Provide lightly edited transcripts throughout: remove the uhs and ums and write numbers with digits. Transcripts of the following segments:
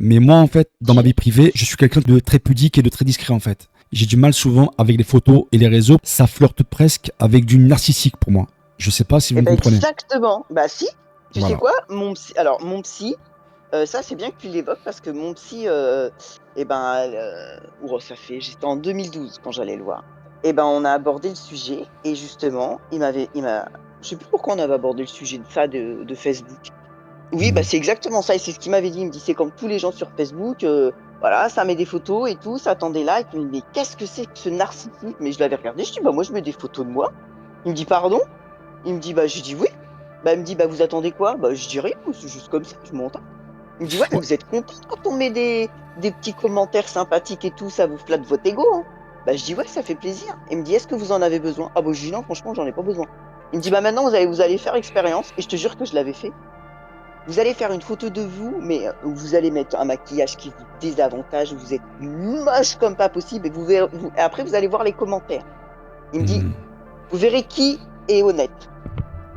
Mais moi, en fait, dans ma vie privée, je suis quelqu'un de très pudique et de très discret, en fait. J'ai du mal souvent avec les photos et les réseaux. Ça flirte presque avec du narcissique pour moi. Je sais pas si vous Eh me ben comprenez. exactement. Bah si, tu sais Voilà. quoi? Mon psy, ça c'est bien que tu l'évoques parce que mon psy, et ben, j'étais en 2012 quand j'allais le voir. Et ben, on a abordé le sujet et justement, il m'a je sais plus pourquoi on avait abordé le sujet de ça, de Facebook. Oui, bah, Hmm. c'est exactement ça et c'est ce qu'il m'avait dit. Il me dit: «C'est comme tous les gens sur Facebook, voilà, ça met des photos et tout, ça t'en des likes». Il me dit: «Mais qu'est-ce que c'est que ce narcissisme?» Et je l'avais regardé, je dis: «Bah, moi je mets des photos de moi». Il me dit: «Pardon?» Il me dit: «Bah», je lui dis: «Oui». Bah, il me dit: «Bah, vous attendez quoi?» Bah, je dis: «Rien, c'est juste comme ça, je m'entends». Il me dit: «Ouais, mais Ouais. vous êtes contente quand on met des petits commentaires sympathiques et tout, ça vous flatte votre ego, hein?» Bah, je dis: «Ouais, ça fait plaisir». Il me dit: «Est-ce que vous en avez besoin?» Ah bah, je dis: «Non, franchement, j'en ai pas besoin». Il me dit: «Bah, maintenant vous allez faire expérience» et je te jure que je l'avais fait. Vous allez faire une photo de vous, mais où vous allez mettre un maquillage qui vous désavantage, vous êtes moche comme pas possible et vous verrez vous et après vous allez voir les commentaires. Il me dit: Hmm. «Vous verrez qui est honnête».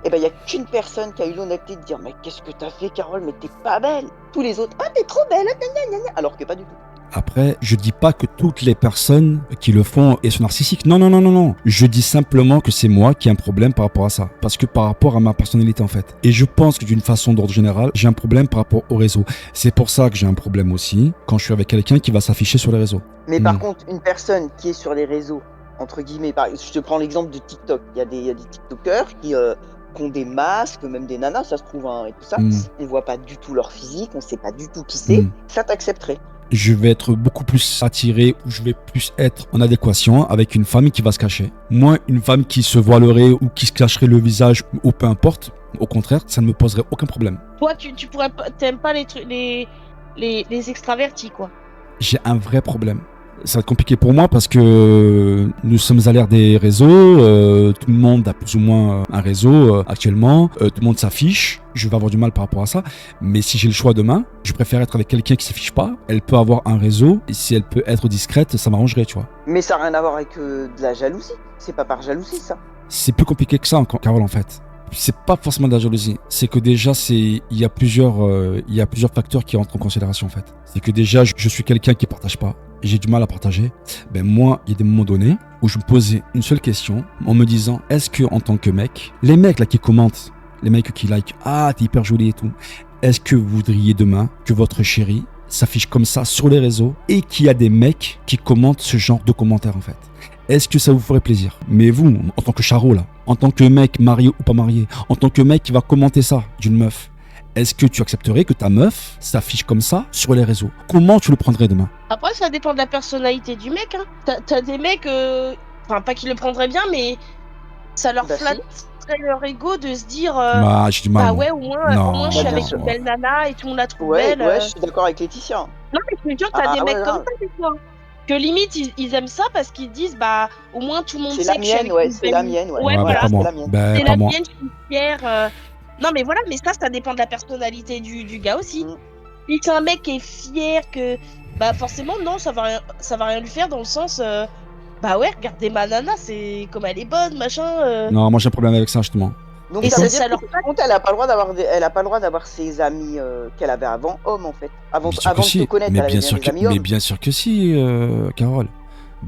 Et ben, il y a qu'une personne qui a eu l'honnêteté de dire: «Mais qu'est-ce que tu as fait Carole? Mais tu es pas belle!» Tous les autres: «Ah, tu es trop belle, ah gna gna gna gna», alors que pas du tout. Après, je dis pas que toutes les personnes qui le font sont narcissiques. Non, non, non, non, non. Je dis simplement que c'est moi qui ai un problème par rapport à ça. Parce que par rapport à ma personnalité, en fait. Et je pense que d'une façon d'ordre général, j'ai un problème par rapport au réseau. C'est pour ça que j'ai un problème aussi quand je suis avec quelqu'un qui va s'afficher sur les réseaux. Mais Hmm. par contre, une personne qui est sur les réseaux, entre guillemets, je te prends l'exemple de TikTok. Il y a des tiktokers qui ont des masques, même des nanas, ça se trouve, hein, et tout ça. Hmm. On voit pas du tout leur physique, on sait pas du tout qui c'est. Hmm. Ça t'accepterait. Je vais être beaucoup plus attiré ou je vais plus être en adéquation avec une femme qui va se cacher. Moi, une femme qui se voilerait ou qui se cacherait le visage ou peu importe, au contraire, ça ne me poserait aucun problème. Toi, tu pourrais pas, t'aimes pas les trucs, les extravertis, quoi. J'ai un vrai problème. Ça va être compliqué pour moi parce que nous sommes à l'ère des réseaux, tout le monde a plus ou moins un réseau actuellement, tout le monde s'affiche, je vais avoir du mal par rapport à ça, mais si j'ai le choix demain, je préfère être avec quelqu'un qui s'affiche pas, elle peut avoir un réseau, et si elle peut être discrète, ça m'arrangerait, tu vois. Mais ça n'a rien à voir avec de la jalousie. C'est pas par jalousie, ça. C'est plus compliqué que ça, Carole, en fait. C'est pas forcément de la jalousie. C'est que déjà, il y a plusieurs facteurs qui entrent en considération, en fait. C'est que déjà, je suis quelqu'un qui partage pas. J'ai du mal à partager. Ben moi, il y a des moments donnés où je me posais une seule question en me disant, est-ce que en tant que mec, les mecs là qui commentent, les mecs qui like, ah t'es hyper jolie et tout, est-ce que vous voudriez demain que votre chérie s'affiche comme ça sur les réseaux et qu'il y a des mecs qui commentent ce genre de commentaires, en fait? Est-ce que ça vous ferait plaisir? Mais vous, en tant que charreau là, en tant que mec marié ou pas marié, en tant que mec qui va commenter ça d'une meuf, est-ce que tu accepterais que ta meuf s'affiche comme ça sur les réseaux? Comment tu le prendrais demain? Après, ça dépend de la personnalité du mec, hein. T'as des mecs, enfin, pas qu'ils le prendraient bien, mais ça leur Bah si. flatterait leur ego de se dire, Bah, j'ai du mal. bah moi. ouais, au moins Non, je suis Bah bien avec sûr. une belle nana et tout le monde la trouve Ouais, belle. ouais, je suis d'accord avec Laetitia. Non, mais je te jure que t'as Ah des ouais, mecs comme grave. ça, des fois. Que limite, ils aiment ça parce qu'ils disent, bah, au moins tout le monde C'est sait la que je suis mienne, avec ouais, une c'est la belle. mienne, ouais. Ouais, Ouais, voilà. pas C'est moi. la mienne. Ben, C'est pas la moi. mienne, je suis fière. Non, mais voilà, mais ça dépend de la personnalité du gars aussi. Mm. Si c'est un mec qui est fier, que bah forcément non, ça va rien lui faire dans le sens, bah ouais, regardez ma nana, c'est comme elle est bonne, machin. Non, moi j'ai un problème avec ça justement. Donc Et ça ça, veut dire ça que leur par contre, elle a pas le droit elle a pas le droit d'avoir ses amis qu'elle avait avant hommes en fait. Bien sûr que Avant de te si. connaître, Mais elle avait bien bien sûr des que, amis mais hommes. bien sûr que si, Carole.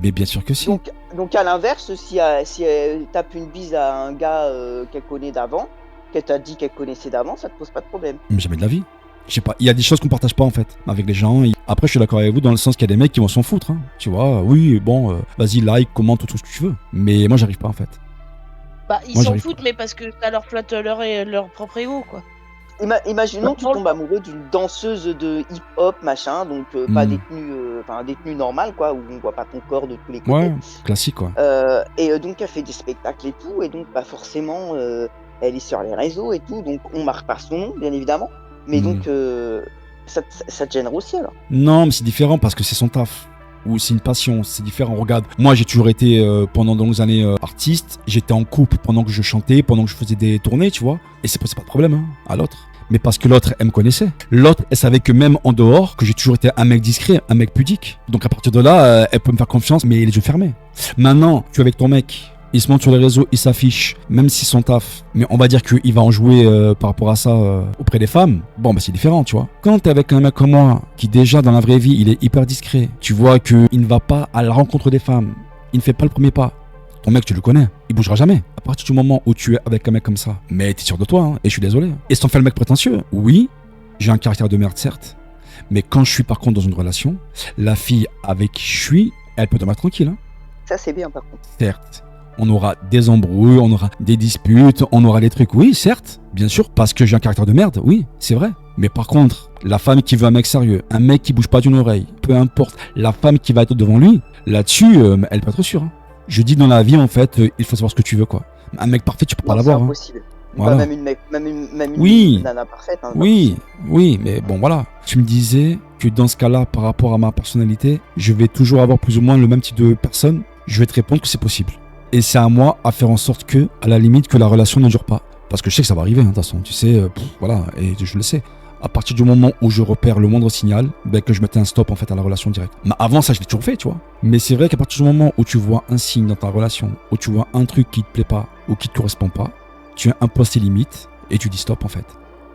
Mais bien sûr que si. Donc à l'inverse, si elle tape une bise à un gars qu'elle connaît d'avant, qu'elle t'a dit qu'elle connaissait d'avant, ça te pose pas de problème. Mais jamais de la vie. Je sais pas, il y a des choses qu'on partage pas en fait avec les gens. Après, je suis d'accord avec vous dans le sens qu'il y a des mecs qui vont s'en foutre. Hein. Tu vois, oui, bon, vas-y, like, commente tout ce que tu veux. Mais moi, j'arrive pas en fait. Bah ils Moi, s'en j'arrive foutent, pas. mais parce que ça leur flatte leur propre ego, quoi. Imaginons tu Dans le tombes amoureux d'une danseuse de hip-hop, machin, donc pas Hmm. détenue, enfin détenue normale quoi, où on voit pas ton corps de tous les Ouais, côtés. classique quoi. Donc elle fait des spectacles et tout, et donc bah forcément elle est sur les réseaux et tout, donc on marque pas son nom bien évidemment, mais Hmm. donc ça te gênerait aussi alors. Non, mais c'est différent parce que c'est son taf. Ou c'est une passion, c'est différent. Regarde, moi j'ai toujours été pendant de longues années artiste. J'étais en couple pendant que je chantais, pendant que je faisais des tournées, tu vois. Et c'est pas de problème hein, à l'autre. Mais parce que l'autre, elle me connaissait. L'autre, elle savait que même en dehors, que j'ai toujours été un mec discret, un mec pudique. Donc à partir de là, elle peut me faire confiance, mais les yeux fermés. Maintenant, tu es avec ton mec, il se montre sur les réseaux, il s'affiche, même si son taf, mais on va dire qu'il va en jouer par rapport à ça auprès des femmes, bon bah c'est différent, tu vois. Quand t'es avec un mec comme moi, qui déjà dans la vraie vie, il est hyper discret, tu vois qu'il ne va pas à la rencontre des femmes, il ne fait pas le premier pas, ton mec tu le connais, il bougera jamais. À partir du moment où tu es avec un mec comme ça, mais t'es sûr de toi, hein, et je suis désolé. Et si t'en fais le mec prétentieux, oui, j'ai un caractère de merde certes, mais quand je suis par contre dans une relation, la fille avec qui je suis, elle peut te mettre tranquille, hein. Ça, c'est bien, par contre. Certes, on aura des embrouilles, on aura des disputes, on aura des trucs, oui, certes, bien sûr, parce que j'ai un caractère de merde, oui, c'est vrai. Mais par contre, la femme qui veut un mec sérieux, un mec qui bouge pas d'une oreille, peu importe, la femme qui va être devant lui, là-dessus, elle peut être sûre, hein. Je dis dans la vie, en fait, il faut savoir ce que tu veux, quoi. Un mec parfait, tu peux pas Non, c'est l'avoir, hein. impossible. Voilà. Pas même une Oui. nana parfaite. Hein, Oui, oui, mais bon, voilà. Tu me disais que dans ce cas-là, par rapport à ma personnalité, je vais toujours avoir plus ou moins le même type de personne. Je vais te répondre que c'est possible. Et c'est à moi à faire en sorte que, à la limite, que la relation ne dure pas. Parce que je sais que ça va arriver, hein, de toute façon. Tu sais, voilà, et je le sais. À partir du moment où je repère le moindre signal, ben que je mettais un stop en fait à la relation directe. Mais avant ça, je l'ai toujours fait, tu vois. Mais c'est vrai qu'à partir du moment où tu vois un signe dans ta relation, où tu vois un truc qui te plaît pas ou qui te correspond pas, tu imposes tes limites et tu dis stop en fait.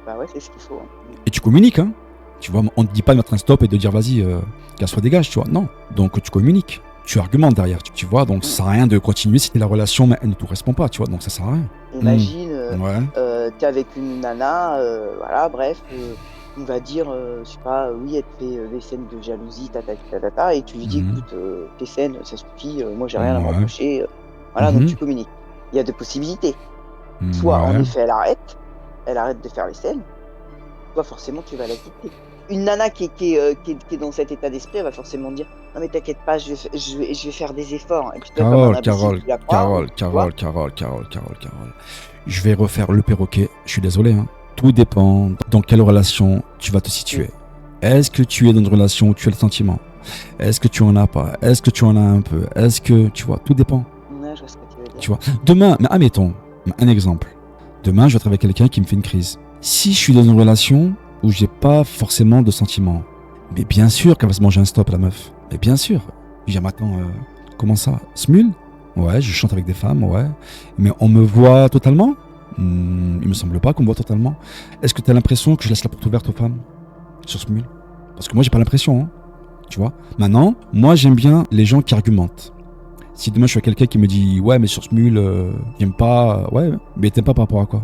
Bah ouais, c'est ce qu'il faut. Hein. Et tu communiques, hein. Tu vois, on ne te dit pas de mettre un stop et de dire vas-y, casse-toi, dégage, tu vois. Non. Donc tu communiques. Tu argumentes derrière, tu vois. Donc ça sert à rien de continuer si la relation mais elle ne te correspond pas, tu vois. Donc ça sert à rien. Imagine, Ouais. t'es avec une nana, voilà, bref, on va dire, je sais pas, oui, elle te fait des scènes de jalousie, et tu lui dis, Mhm. écoute, tes scènes, ça suffit, moi j'ai rien à me Ouais. reprocher. Voilà, Mhm. donc tu communiques. Il y a deux possibilités. Soit, en Ouais. effet, elle arrête de faire les scènes, soit forcément tu vas la quitter. Une nana qui est dans cet état d'esprit, elle va forcément dire, non mais t'inquiète pas, je vais faire des efforts. Et puis toi, comme un imbécile, tu la crois, tu vois. Carole. Je vais refaire le perroquet. Je suis désolé, hein. Tout dépend dans quelle relation tu vas te situer. Est-ce que tu es dans une relation où tu as le sentiment? Est-ce que tu en as pas? Est-ce que tu en as un peu? Est-ce que, tu vois, tout dépend. Ouais, je vois ce que tu veux dire. Tu vois, demain, mais admettons, un exemple. Demain, je vais être avec quelqu'un qui me fait une crise. Si je suis dans une relation où j'ai pas forcément de sentiments, mais bien sûr qu'elle va se manger un stop, la meuf. Mais bien sûr. Je dis, mais attends, comment ça? Smule? Ouais, je chante avec des femmes, ouais. Mais on me voit totalement? Il me semble pas qu'on me voit totalement. Est-ce que tu as l'impression que je laisse la porte ouverte aux femmes sur Smule? Parce que moi, j'ai pas l'impression, hein. Tu vois? Maintenant, moi, j'aime bien les gens qui argumentent. Si demain je suis avec quelqu'un qui me dit ouais mais sur Smule j'aime pas, ouais mais t'aimes pas par rapport à quoi?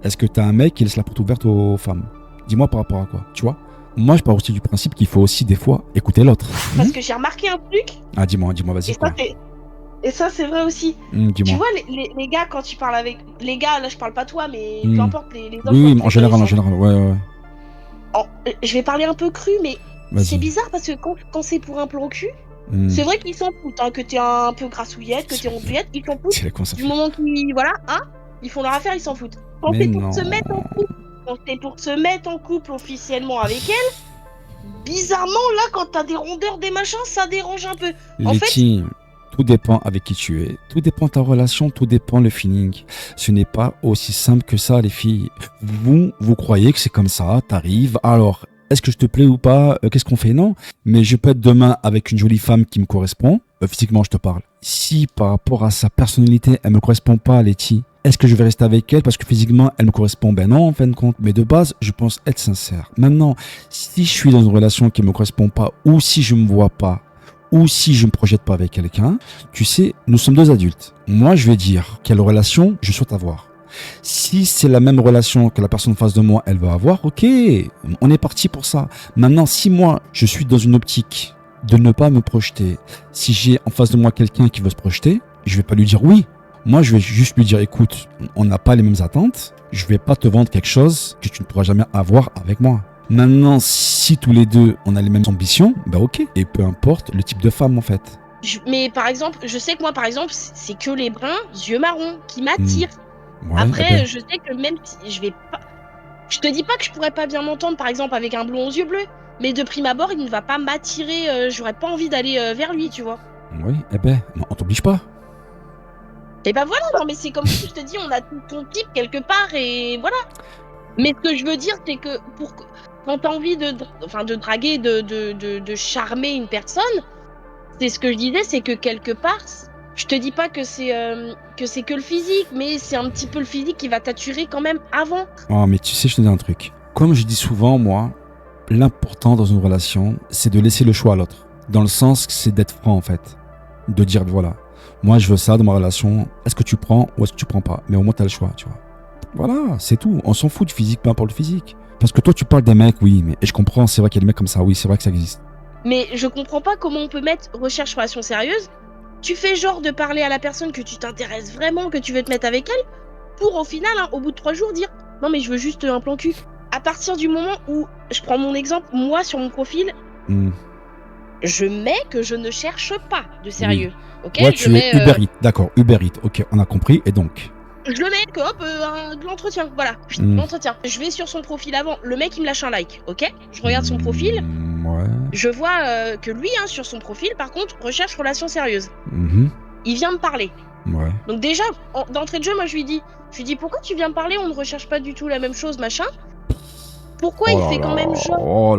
Est-ce que t'as un mec qui laisse la porte ouverte aux femmes? Dis-moi par rapport à quoi, tu vois? Moi je pars aussi du principe qu'il faut aussi des fois écouter l'autre. Parce que j'ai remarqué un truc, Ah dis-moi vas-y et quoi. ça c'est vrai aussi. Tu Dis-moi. vois, les gars, quand tu parles avec. Les gars, là je parle pas toi, mais peu Hmm. importe, les hommes. Oui quand en ils général sont- ouais. Je vais parler un peu cru, mais c'est Vas-y. bizarre parce que quand c'est pour un plan cul, Hmm. c'est vrai qu'ils s'en foutent, hein, que t'es un peu grassouillette, que t'es rondouillette, ils s'en foutent. C'est les cons ça Du fait. moment qu'ils. Voilà, hein, ils font leur affaire, ils s'en foutent. Quand Mais c'est pour non. se mettre en couple, quand c'est pour se mettre en couple officiellement avec elle, bizarrement, là, quand t'as des rondeurs, des machins, ça dérange un peu. En fait, Letty, tout dépend avec qui tu es, tout dépend de ta relation, tout dépend le feeling. Ce n'est pas aussi simple que ça, les filles. Vous croyez que c'est comme ça, t'arrives, alors, est-ce que je te plais ou pas? Qu'est-ce qu'on fait? Non. Mais je peux être demain avec une jolie femme qui me correspond, physiquement je te parle. Si par rapport à sa personnalité, elle me correspond pas, Letty, est-ce que je vais rester avec elle parce que physiquement elle me correspond? Ben non, en fin de compte. Mais de base, je pense être sincère. Maintenant, si je suis dans une relation qui me correspond pas, ou si je me vois pas, ou si je me projette pas avec quelqu'un, tu sais, nous sommes deux adultes. Moi, je vais dire quelle relation je souhaite avoir. Si c'est la même relation que la personne en face de moi, elle va avoir, ok, on est parti pour ça. Maintenant, si moi, je suis dans une optique de ne pas me projeter, si j'ai en face de moi quelqu'un qui veut se projeter, je vais pas lui dire oui. Moi, je vais juste lui dire, écoute, on n'a pas les mêmes attentes, je vais pas te vendre quelque chose que tu ne pourras jamais avoir avec moi. Maintenant, si tous les deux, on a les mêmes ambitions, bah ok. Et peu importe le type de femme, en fait. mais par exemple, je sais que moi, par exemple, c'est que les bruns, yeux marrons, qui m'attirent. Ouais, Après, eh ben, je sais que même si je vais pas. Je te dis pas que je pourrais pas bien m'entendre, par exemple, avec un blond aux yeux bleus. Mais de prime abord, il ne va pas m'attirer. J'aurais pas envie d'aller vers lui, tu vois. oui, eh ben, on t'oblige pas. Et bah voilà, non, mais c'est comme si je te dis, on a tout ton type quelque part, et voilà. Mais ce que je veux dire, c'est que quand t'as envie de draguer, de charmer une personne, c'est ce que je disais, c'est que quelque part, Je te dis pas que c'est que le physique, mais c'est un petit peu le physique qui va t'attirer quand même avant. Oh, mais tu sais, je te dis un truc. Comme je dis souvent, moi, l'important dans une relation, c'est de laisser le choix à l'autre. Dans le sens que c'est d'être franc, en fait. De dire, voilà, moi, je veux ça dans ma relation. Est-ce que tu prends ou est-ce que tu prends pas? Mais au moins, tu as le choix, tu vois. Voilà, c'est tout. On s'en fout du physique, peu importe le physique. Parce que toi, tu parles des mecs, oui, mais et je comprends, c'est vrai qu'il y a des mecs comme ça, oui, c'est vrai que ça existe. Mais je comprends pas comment on peut mettre recherche relation sérieuse. Tu fais genre de parler à la personne que tu t'intéresses vraiment, que tu veux te mettre avec elle, pour au final, hein, au bout de 3 jours, dire non mais je veux juste un plan cul. À partir du moment où, je prends mon exemple, moi sur mon profil, je mets que je ne cherche pas de sérieux. Ok, Ouais, je tu mets, es Uber Eats, d'accord, Uber Eats, ok, on a compris, et donc je le mets que hop, de l'entretien, voilà, l'entretien. Je vais sur son profil avant, le mec il me lâche un like, ok. Je regarde son profil, ouais. je vois que lui, hein, sur son profil, par contre, recherche relation sérieuse. Il vient me parler. Ouais. Donc déjà, d'entrée de jeu, moi je lui dis pourquoi tu viens me parler, on ne recherche pas du tout la même chose, machin. Pourquoi il fait quand même genre Oh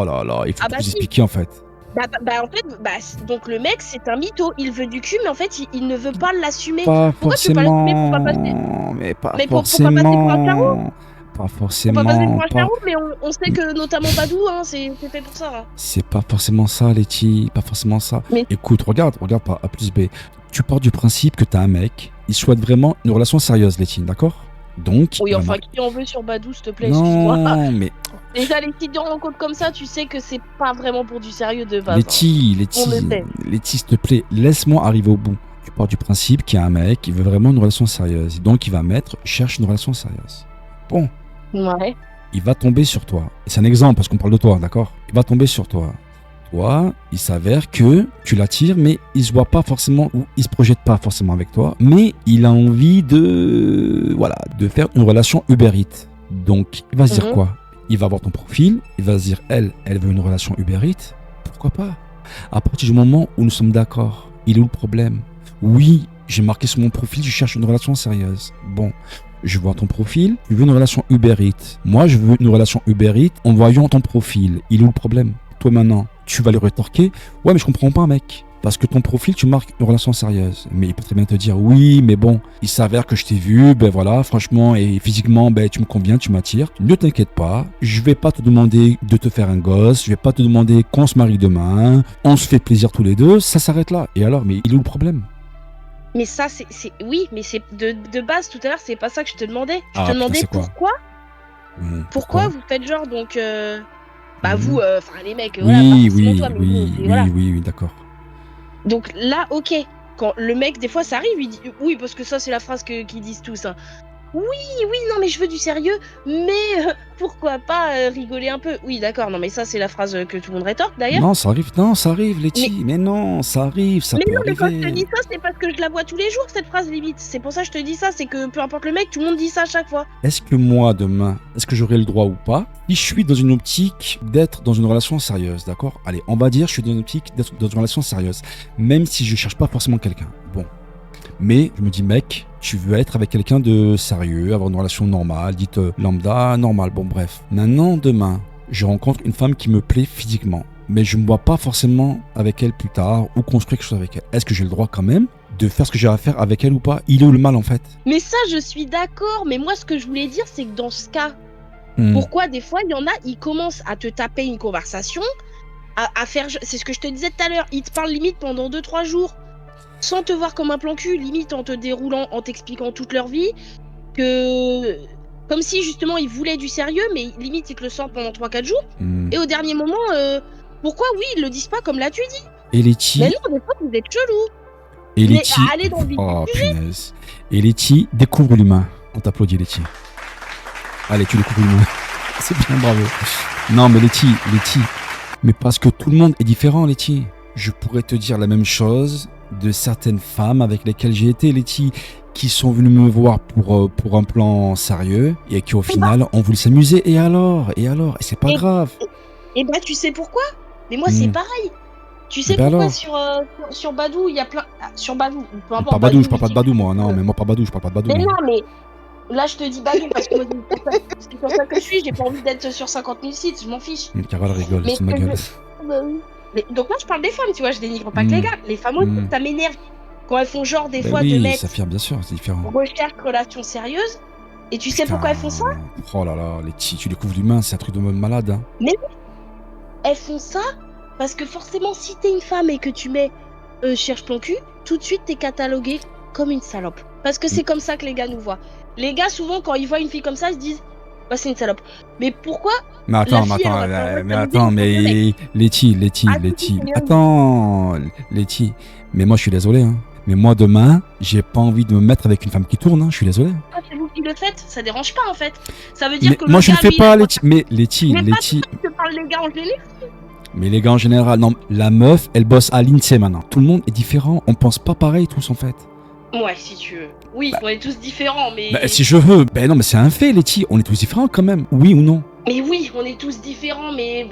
là là, il faut Ah tout bah vous si. expliquer en fait. En fait, donc le mec c'est un mytho, il veut du cul, mais en fait il ne veut pas l'assumer. Pas Pourquoi tu veux pas l'assumer pour pas passer forcément, mais pas pour pas passer pour un charou? forcément, pas Pour pas passer pour forcément, un pas. charou, mais on sait que notamment Badou, hein, c'est fait pour ça. Hein. C'est pas forcément ça, Letty, pas forcément ça. Mais- Écoute, regarde par A plus B. Tu pars du principe que t'as un mec, il souhaite vraiment une relation sérieuse, Letty, d'accord? Donc. Oui, il va enfin, mar- qui en veut sur Badou, s'il te plaît, excuse-moi. Non, mais Déjà, les sites de rencontres comme ça, tu sais que c'est pas vraiment pour du sérieux de base. On le sait. Letty, s'il te plaît, laisse-moi arriver au bout. Tu pars du principe qu'il y a un mec qui veut vraiment une relation sérieuse. Donc, il va cherche une relation sérieuse. Bon, Ouais. il va tomber sur toi. Et c'est un exemple parce qu'on parle de toi, d'accord? Il va tomber sur toi. Toi, il s'avère que tu l'attires, mais il se voit pas forcément ou il se projette pas forcément avec toi. Mais il a envie de faire une relation Uber Eats. Donc, il va se dire quoi? Il va voir ton profil, il va se dire, elle veut une relation Uber Eats. Pourquoi pas? À partir du moment où nous sommes d'accord, il est où le problème? Oui, j'ai marqué sur mon profil, je cherche une relation sérieuse. Bon, je vois ton profil, tu veux une relation Uber Eats. Moi, je veux une relation Uber Eats en voyant ton profil. Il est où le problème? Toi maintenant, tu vas lui rétorquer, ouais mais je comprends pas mec. Parce que ton profil, tu marques une relation sérieuse. Mais il peut très bien te dire, oui, mais bon, il s'avère que je t'ai vu, ben voilà, franchement, et physiquement, ben tu me conviens, tu m'attires. Ne t'inquiète pas, je vais pas te demander de te faire un gosse, je vais pas te demander qu'on se marie demain, on se fait plaisir tous les deux, ça s'arrête là. Et alors, mais il est où le problème? Mais ça, oui, mais c'est de base tout à l'heure, c'est pas ça que je te demandais. Je te putain, demandais c'est quoi? pourquoi vous faites genre donc vous, enfin les mecs, Oui, voilà, pas forcément toi, mais vous, et voilà. oui, d'accord. Donc là, ok, quand le mec des fois ça arrive, il dit oui parce que ça c'est la phrase qu'ils disent tous. Hein. Oui, non mais je veux du sérieux, mais pourquoi pas rigoler un peu? Oui, d'accord, non mais ça c'est la phrase que tout le monde rétorque d'ailleurs. Non, ça arrive, Letty, mais non, ça arrive, ça peut mais quand je te arriver. dis ça, c'est parce que je la vois tous les jours cette phrase limite. C'est pour ça que je te dis ça, c'est que peu importe le mec, tout le monde dit ça à chaque fois. Est-ce que moi, demain, est-ce que j'aurai le droit ou pas, si je suis dans une optique d'être dans une relation sérieuse, d'accord? Allez, on va dire je suis dans une optique d'être dans une relation sérieuse, même si je cherche pas forcément quelqu'un. Bon. Mais je me dis, mec, tu veux être avec quelqu'un de sérieux, avoir une relation normale, dite lambda, normale, bon bref. Maintenant, demain, je rencontre une femme qui me plaît physiquement, mais je me vois pas forcément avec elle plus tard ou construire quelque chose avec elle. Est-ce que j'ai le droit quand même de faire ce que j'ai à faire avec elle ou pas? Il est où le mal en fait? Mais ça, je suis d'accord, mais moi ce que je voulais dire, c'est que dans ce cas, pourquoi des fois il y en a, ils commencent à te taper une conversation, à faire, c'est ce que je te disais tout à l'heure, ils te parlent limite pendant 2-3 jours, sans te voir comme un plan cul, limite en te déroulant, en t'expliquant toute leur vie, que comme si justement ils voulaient du sérieux, mais limite ils te le sortent pendant 3-4 jours, et au dernier moment, pourquoi oui, ils le disent pas comme là tu dis? Et Letty, mais non, des fois vous êtes chelou. et Letty, allez dans le vif du sujet. Punaise. Et Letty, découvre l'humain. On t'applaudit Letty. Allez, tu découvres l'humain. C'est bien, bravo. Non mais Letty, mais parce que tout le monde est différent Letty. Je pourrais te dire la même chose de certaines femmes avec lesquelles j'ai été, Letty, qui sont venues me voir pour un plan sérieux et qui au final ont voulu s'amuser. Et alors, et c'est pas grave. Et bah tu sais pourquoi? Mais moi c'est pareil. Tu sais ben pourquoi alors. sur Badou il y a plein sur Badou, peu importe. Pas Badou, je parle pas de Badou moi. Non, mais moi pas Badou, je parle pas de Badou. Mais moi. non, mais là je te dis Badou parce que moi, c'est pour ça que je suis. J'ai pas envie d'être sur 50 000 sites, je m'en fiche. Mais Carole rigole, Mais c'est ma gueule. Mais, donc là je parle des femmes, tu vois, je dénigre pas que les gars. Les femmes aussi, ça m'énerve. quand elles font genre des Ben fois de oui, mettre Saphir, bien sûr, c'est différent. recherche relation sérieuse, et tu sais pourquoi elles font ça? Putain. Oh là là, tu découvres l'humain, c'est un truc de malade. Hein. Elles font ça parce que forcément, si t'es une femme et que tu mets cherche ton cul, tout de suite t'es cataloguée comme une salope. Parce que c'est comme ça que les gars nous voient. Les gars, souvent, quand ils voient une fille comme ça, ils se disent bah, c'est une salope. Mais pourquoi Mais attends, la fille, elle va pas mais s'amuser attends, contre le mec? mais Letty, Ah, si, attends, Letty, mais moi je suis désolé, hein. Mais moi demain, j'ai pas envie de me mettre avec une femme qui tourne, hein. Je suis désolé. Ah, c'est vous qui le faites, ça dérange pas en fait. Ça veut dire Mais que moi le je ne gars, fais lui, il pas, a- Letty, mais Letty, Mais pas Letty, Je parle les gars en général. mais les gars en général, non, la meuf, elle bosse à l'INSEE maintenant. Tout le monde est différent, on pense pas pareil tous en fait. Ouais, si tu veux. Oui, on est tous différents, mais. Bah, si je veux, ben non, mais c'est un fait, Letty, on est tous différents quand même, oui ou non? Mais oui, on est tous différents, mais.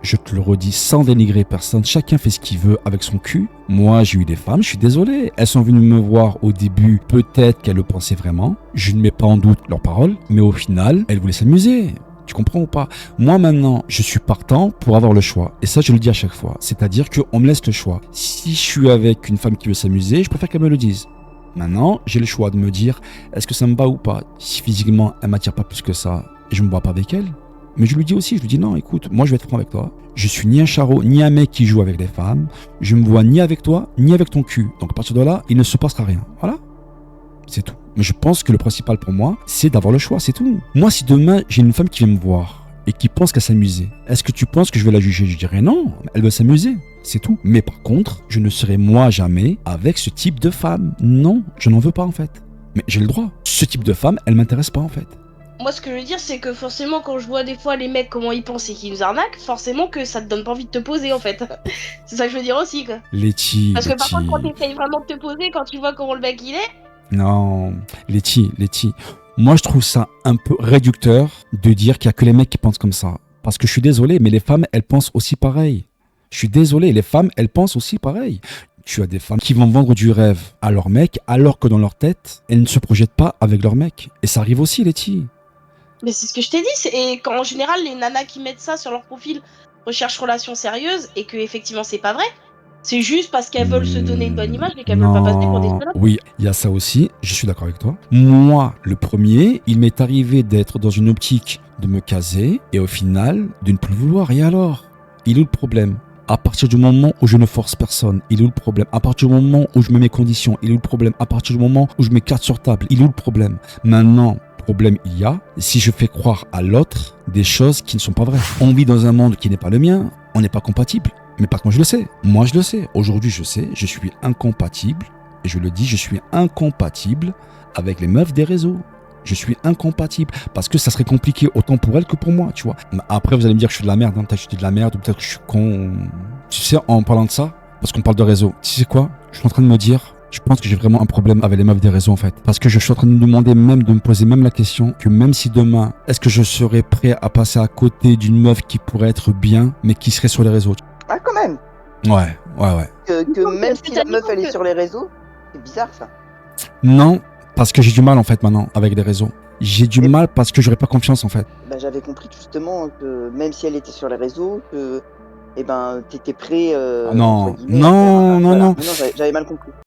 Je te le redis sans dénigrer personne, chacun fait ce qu'il veut avec son cul. Moi, j'ai eu des femmes, je suis désolé. Elles sont venues me voir au début, peut-être qu'elles le pensaient vraiment. Je ne mets pas en doute leurs paroles, mais au final, elles voulaient s'amuser. Tu comprends ou pas? Moi, maintenant, je suis partant pour avoir le choix. Et ça, je le dis à chaque fois. C'est-à-dire qu'on me laisse le choix. Si je suis avec une femme qui veut s'amuser, je préfère qu'elle me le dise. Maintenant, j'ai le choix de me dire, est-ce que ça me va ou pas? Si physiquement, elle m'attire pas plus que ça, et je me vois pas avec elle. Mais je lui dis aussi, je lui dis non, écoute, moi je vais être franc avec toi. Je suis ni un charreau, ni un mec qui joue avec des femmes. Je me vois ni avec toi, ni avec ton cul. Donc à partir de là, il ne se passera rien. Voilà. C'est tout. Mais je pense que le principal pour moi, c'est d'avoir le choix, c'est tout. Moi, si demain, j'ai une femme qui vient me voir et qui pense qu'à s'amuser, est-ce que tu penses que je vais la juger? Je dirais non, elle veut s'amuser. C'est tout. Mais par contre, je ne serai moi jamais avec ce type de femme. Non, je n'en veux pas en fait. Mais j'ai le droit. Ce type de femme, elle m'intéresse pas en fait. Moi, ce que je veux dire, c'est que forcément, quand je vois des fois les mecs comment ils pensent et qu'ils nous arnaquent, forcément que ça te donne pas envie de te poser en fait. C'est ça que je veux dire aussi, quoi. Letty, Parce que par contre, quand Letty. t'essayes vraiment de te poser, quand tu vois comment le mec il est, Non, Letty. Moi, je trouve ça un peu réducteur de dire qu'il y a que les mecs qui pensent comme ça. Parce que je suis désolé, mais les femmes, elles pensent aussi pareil. Je suis désolé, les femmes, elles pensent aussi pareil. Tu as des femmes qui vont vendre du rêve à leur mec, alors que dans leur tête, elles ne se projettent pas avec leur mec. Et ça arrive aussi, Letty. mais c'est ce que je t'ai dit. Et quand en général, les nanas qui mettent ça sur leur profil recherchent relation sérieuse et que effectivement c'est pas vrai, c'est juste parce qu'elles veulent se donner une bonne image et qu'elles veulent pas passer pour des salopes. Oui, il y a ça aussi, je suis d'accord avec toi. Moi, le premier, il m'est arrivé d'être dans une optique de me caser et au final, de ne plus vouloir. Et alors? Il est où le problème? À partir du moment où je ne force personne, il est où le problème? À partir du moment où je mets mes conditions, il est où le problème? À partir du moment où je mets carte sur table, il est où le problème? Maintenant, problème il y a si je fais croire à l'autre des choses qui ne sont pas vraies. On vit dans un monde qui n'est pas le mien, on n'est pas compatible. Mais par contre, je le sais. Moi, je le sais. Aujourd'hui, je sais, je suis incompatible. Et je le dis, je suis incompatible avec les meufs des réseaux. Je suis incompatible. Parce que ça serait compliqué autant pour elles que pour moi, tu vois. Après, vous allez me dire que je suis de la merde. Hein. Peut-être que je dis de la merde ou peut-être que je suis con. Tu sais, en parlant de ça, parce qu'on parle de réseau, tu sais quoi? Je suis en train de me dire, je pense que j'ai vraiment un problème avec les meufs des réseaux en fait. Parce que je suis en train de me demander même, de me poser même la question que même si demain, est-ce que je serais prêt à passer à côté d'une meuf qui pourrait être bien, mais qui serait sur les réseaux? Ah, quand même. Ouais. Que même si la meuf elle est sur les réseaux, c'est bizarre ça. Non, parce que j'ai du mal en fait maintenant avec les réseaux. J'ai du mal parce que j'aurais pas confiance en fait. Bah, j'avais compris justement que même si elle était sur les réseaux, que t'étais prêt. Non, entre guillemets, non, à faire- non, voilà. non. Mais non, j'avais mal compris.